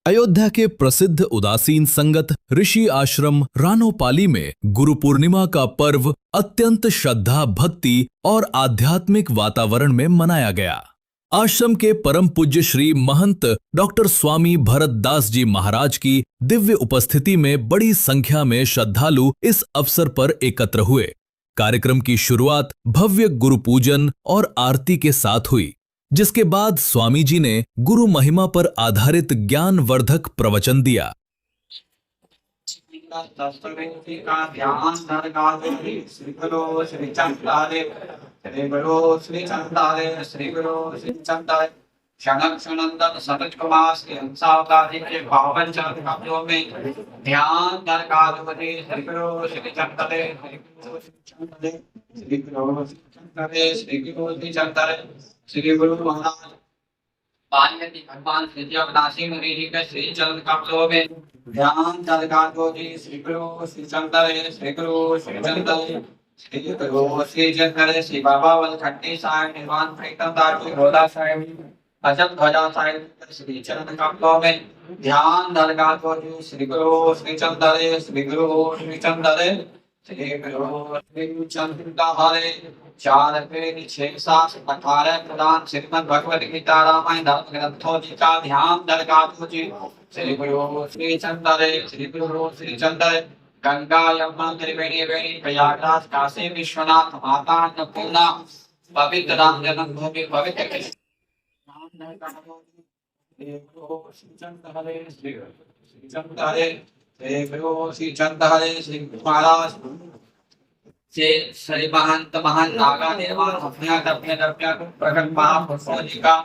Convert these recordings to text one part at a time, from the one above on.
अयोध्या के प्रसिद्ध उदासीन संगत ऋषि आश्रम रानोपाली में गुरु पूर्णिमा का पर्व अत्यंत श्रद्धा, भक्ति और आध्यात्मिक वातावरण में मनाया गया। आश्रम के परम पूज्य श्री महंत डॉक्टर स्वामी भरत दास जी महाराज की दिव्य उपस्थिति में बड़ी संख्या में श्रद्धालु इस अवसर पर एकत्र हुए। कार्यक्रम की शुरुआत भव्य गुरु पूजन और आरती के साथ हुई, जिसके बाद स्वामी जी ने गुरु महिमा पर आधारित ज्ञानवर्धक प्रवचन दिया। क्षण क्षणंदन सतत कुमार के अंसावतारी के पावन चरण कमलों में ध्यान दरगाहपति श्री गुरु श्री चंदरे श्री गुरु चंदरे श्री गुरु श्री चंदरे श्री गुरु महाराज पार्वती भगवान श्री अविनाशी मुनि जी के श्री चरण कमलों में ध्यान दरगाहपति श्री गुरु श्री चंदरे श्री गुरु श्री चंदरे श्री गुरु श्री चंदरे श्री बाबा वलखंडी साहिब निर्वाण प्रीतम दास रोदा साहिब अजब ध्वजा साहिब श्री चरण कमलों में ध्यान दरगाहपति श्री गुरु श्री चंदरे श्री गुरु श्री चंदरे श्री गुरु श्री चंदरे 4 पेज 6 7 18 प्रदान श्रीमद् भगवद गीता रामायण धर्म ग्रंथों जी का ध्यान दरगाहपति श्री गुरु श्री चंदरे श्री गुरु श्री चंदरे गंगा यमुना त्रिवेणी वेणी प्रयागराज काशी विश्वनाथ माता अन्नपूर्णा पवित्र राम जन्मभूमि पवित्र श्री महाराज श्री महंत महान नागा निर्माण प्रकट महापुरुषों जी का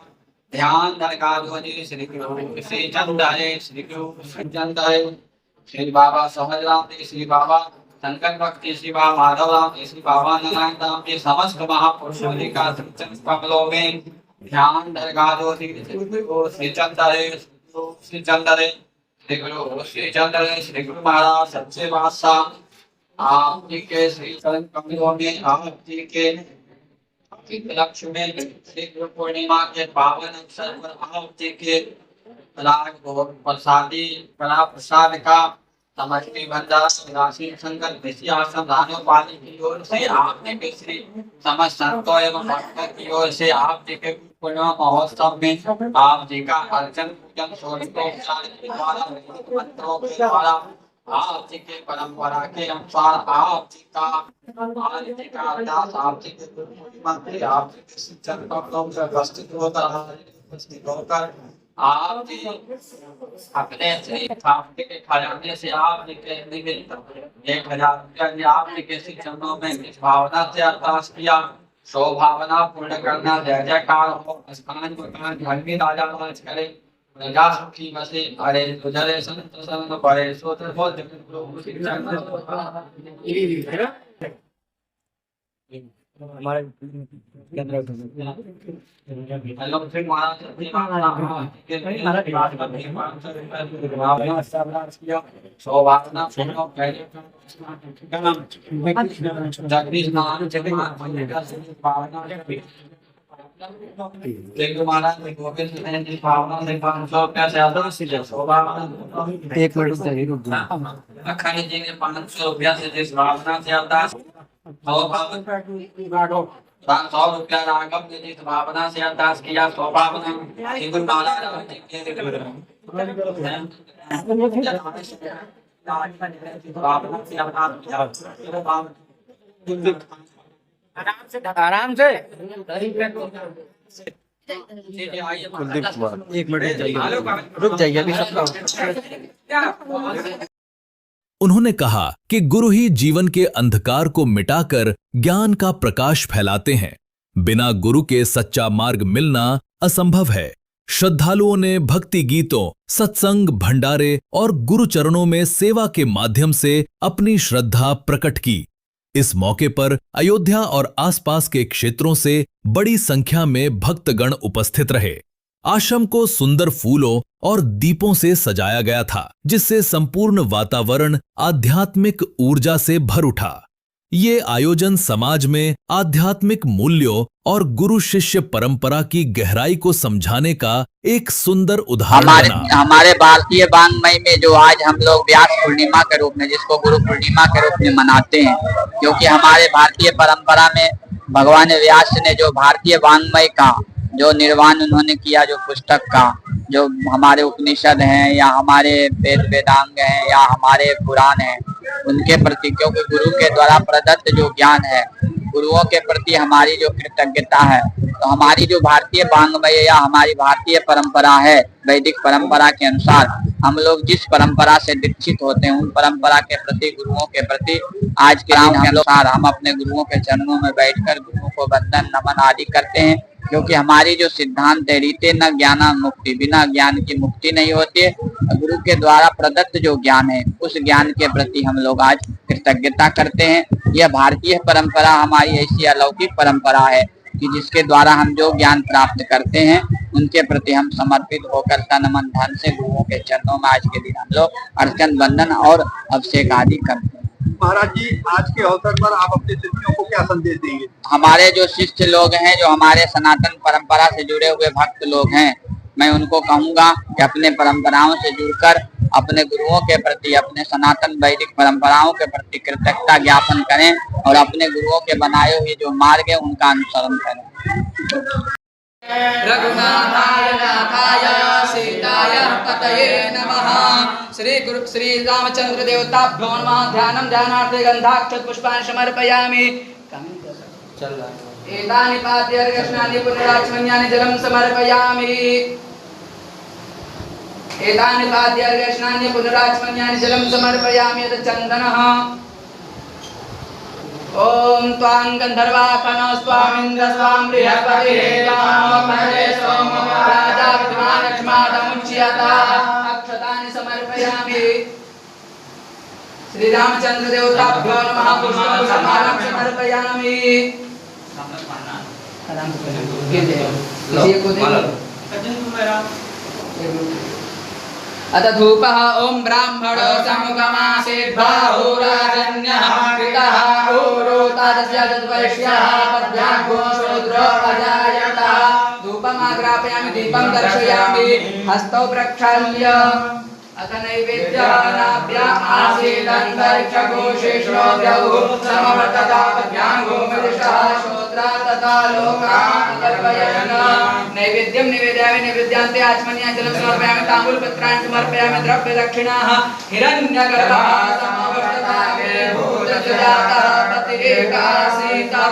ध्यान दरगाहपति श्री गुरु श्री चंदरे श्री गुरु श्री चंदरे श्री बाबा सहजराम जी श्री बाबा शंकर भक्ति श्री बाबा माधव राम जी श्री बाबा नारायण राम जी समस्त महापुरुषों जी का कमलों में ध्यान दरगाहपति श्री चंदरे श्री चंदरे श्री गुरु श्री चंदरे श्री गुरु महाराज सच्चे बादशाह आप जी के श्री चरण कमलों में आप जी के लक्ष्य में श्री गुरु पूर्णिमा के पावन अवसर पर आप जी के राग भोग प्रसादी कला प्रसाद का समष्टि भंडारा राशि संकट ऋषि आश्रम रानोपाली की ओर से आपने भी श्री समस्त संतों एवं भक्तों की ओर से आप जी के पूर्णिमा महोत्सव में आप जी का अर्चन पूजन षोडशोपचार के द्वारा मंत्रों के द्वारा आप जी के परंपरा के अनुसार आप जी का अरदास आप जी के मंत्री आप जी के शिक्षण कमलों से उपस्थित होकर आप जी अपने से आपके खजाने से आप जी के निमित्त 1000 रुपया आप जी के चरणों में इस भावना से अरदास किया। सो भावना पूर्ण करना जय जयकार हो। स्थान मकान घर में राजा राज करे, प्रजा सुखी बसे, अरे गुजरे संत संग परे, सोते हो जगत लोग हमारे हेलो फिर महाराज सौभावना जगदीश नारायण महाराज गोविंद जी भावना से 500 रुपया से एक मिनट अखंड जी ने 500 रुपया से जिस भावना से अरदास 100 रुपया राघव ने जिस भावना से अरदास किया सो भावना गुरु महाराज आराम से कुलदीप कुमार 1 मिनट रुक जाइए अभी उन्होंने कहा कि गुरु ही जीवन के अंधकार को मिटाकर ज्ञान का प्रकाश फैलाते हैं। बिना गुरु के सच्चा मार्ग मिलना असंभव है। श्रद्धालुओं ने भक्ति गीतों, सत्संग, भंडारे और गुरु चरणों में सेवा के माध्यम से अपनी श्रद्धा प्रकट की। इस मौके पर अयोध्या और आसपास के क्षेत्रों से बड़ी संख्या में भक्तगण उपस्थित रहे। आश्रम को सुंदर फूलों और दीपों से सजाया गया था, जिससे संपूर्ण वातावरण आध्यात्मिक ऊर्जा से भर उठा। ये आयोजन समाज में आध्यात्मिक मूल्यों और गुरु शिष्य परंपरा की गहराई को समझाने का एक सुंदर उदाहरण बना। हमारे भारतीय वाङ्मय में जो आज हम लोग व्यास पूर्णिमा के रूप में, जिसको गुरु पूर्णिमा के रूप में मनाते हैं, क्योंकि हमारे भारतीय परंपरा में भगवान व्यास ने जो भारतीय वाङ्मय का जो निर्माण उन्होंने किया, जो पुस्तक का, जो हमारे उपनिषद हैं या हमारे वेद वेदांग हैं या हमारे पुराण हैं, उनके प्रति, क्योंकि गुरु के द्वारा प्रदत्त जो ज्ञान है, गुरुओं के प्रति हमारी जो कृतज्ञता है, तो हमारी जो भारतीय वाङ्मय या हमारी भारतीय परंपरा है, वैदिक परंपरा के अनुसार हम लोग जिस परंपरा से दीक्षित होते हैं, उन परंपरा के प्रति, गुरुओं के प्रति आज के दिन के अनुसार हम अपने गुरुओं के चरणों में बैठकर गुरुओं को वंदन नमन आदि करते हैं, क्योंकि हमारी जो सिद्धांत है, रीते न ज्ञाना मुक्ति, बिना ज्ञान की मुक्ति नहीं होती है। गुरु के द्वारा प्रदत्त जो ज्ञान है, उस ज्ञान के प्रति हम लोग आज कृतज्ञता करते हैं। यह भारतीय परंपरा हमारी ऐसी अलौकिक परंपरा है कि जिसके द्वारा हम जो ज्ञान प्राप्त करते हैं, उनके प्रति हम समर्पित होकर तन मन धन से गुरुओं के चरणों में आज के दिन हम लोग अर्चन बंदन और अभिषेक आदि करते हैं। महाराज जी, आज के अवसर पर आप अपने शिष्यों को क्या संदेश देंगे? हमारे जो शिष्य लोग हैं, जो हमारे सनातन परंपरा से जुड़े हुए भक्त लोग हैं, मैं उनको कहूंगा कि अपने परंपराओं से जुड़कर अपने गुरुओं के प्रति, अपने सनातन वैदिक परंपराओं के प्रति कृतज्ञता ज्ञापन करें और अपने गुरुओं के बनाए हुए जो मार्ग है उनका अनुसरण करें। रघुनाथाय नाथाय सीताय पतये नमः। श्री रामचंद्र देवताभ्यो नमः। ध्यानं ध्यानार्थे गंधाक्षत पुष्पाणि समर्पयामि। एतानि पाद्यार्घ्यानि पुनराचमन्यानि जलं समर्पयामि। एतानि पाद्यार्घ्यानि पुनराचमन्यानि जलं समर्पयामि। यत् चन्दनः ओम त्वां गंधर्वाखनो स्वामिन्द्र स्वां बृहस्पतिः त्वां सोमो राजा विद्वान् लक्ष्मादमुच्यता। अक्षतानि समर्पयामि। श्री रामचंद्र देवताभ्यो नमः। पुष्पं समर्पयामि। अथ धूपः ओम ब्राह्मणो समुगमासेद्बाहुराजन्यः कृतः ऊरोतादस्याजद्वैश्यः पद्भ्याघ्रो शूद्रो अजायतः। धूपमाग्रापयामि दीपं दर्शयामि हस्तौ प्रक्षाल्य। अथ नैवेद्यानाभ्याम् आसीदन्तरिक्षकोशेषोऽद्यौ समवर्तता पद्भ्याघ्रो मृषः शूद्रा तथा लोकान् कल्पयन्। नैवेद्यं निवेदयामि। नैवेद्यान्ते आचमनीय जलं समर्पयामि। ताम्बूलपत्राणि समर्पयामि। द्रव्यदक्षिणाः हिरण्यगर्भः समवर्ततागे भूतजातः पतिरेकासीता।